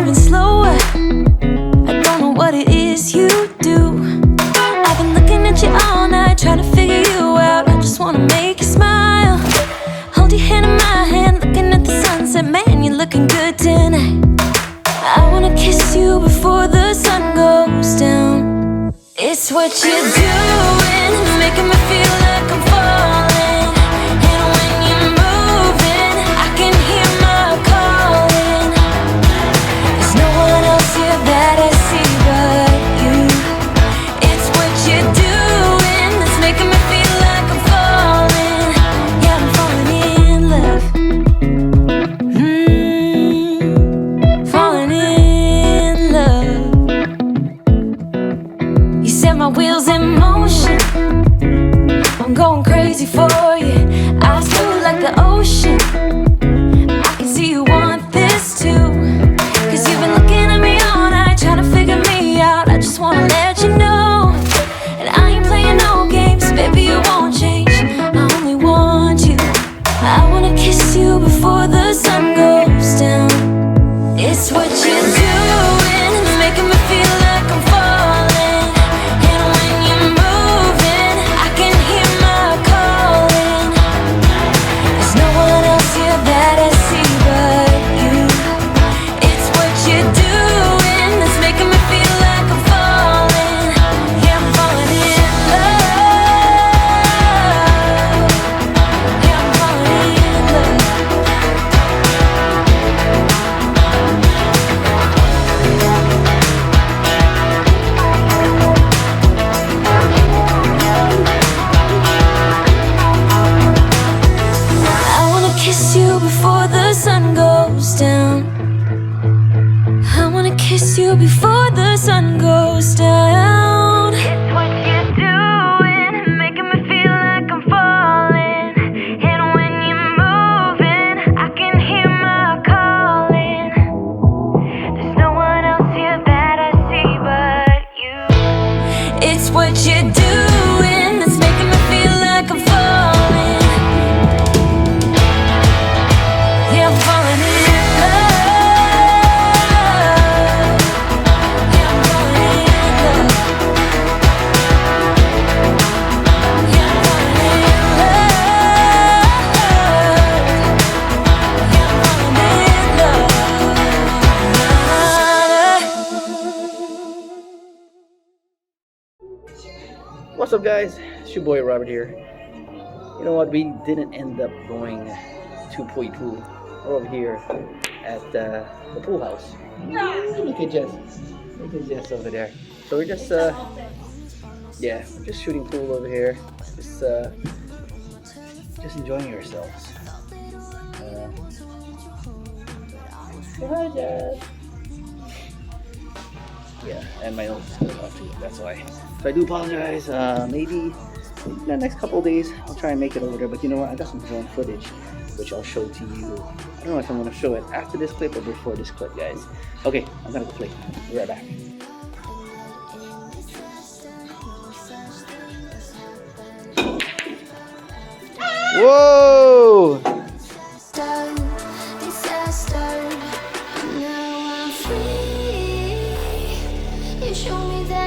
moving slower. I don't know what it is you do. I've been looking at you all night, trying to figure you out. I just wanna make you smile. Hold your hand in my hand, looking at the sunset. Man, you're looking good tonight. I wanna kiss you before the sun goes down. It's what you're doing, making me feel like I'm falling. And when you're moving, I can hear my calling. There's no one else here that I see but you. It's what you're doing that's making me feel like I'm falling. Yeah, I'm falling in love. Falling in love. You set my wheels in motion. I'm going crazy for you. Eyes blue like the ocean. I can see you want this too. Cause you've been looking at me all night, trying to figure me out. I just wanna let you know. And I ain't playing no games, baby, you won't change. I only want you. I wanna kiss you before the sun goes down. It's what you're doing, it's making me feel like I'm falling. And when you're moving, I can hear my calling. There's no one else here that I see but you. It's what you're doing that's making me feel like I'm falling. Yeah, I'm falling in love. Yeah, I'm falling in love. I wanna kiss you before the sun goes down. I wanna kiss you before the sun goes down. It's what you're doing, making me feel like I'm falling. And when you're moving, I can hear my calling. There's no one else here that I see but you. It's what you're doing that's making me feel like I'm falling. Yeah, I'm falling in love. Yeah, I'm falling in love. Yeah, I'm falling in love. Yeah, I'm falling in love. What's up, guys? It's your boy Robert here. You know what? We didn't end up going to Pui Pool. We're over here at the pool house. Look at Jess. Look at Jess over there. So we're just yeah, we're just shooting pool over here. Just enjoying ourselves. Say hi, Jess. Yeah, and my nose is cut off too, that's why. So I do apologize. Maybe in the next couple of days I'll try and make it over there. But you know what? I got some drone footage which I'll show to you. I don't know if I'm gonna show it after this clip or before this clip, guys. Okay, I'm gonna go play. Be right back. Whoa! You show me that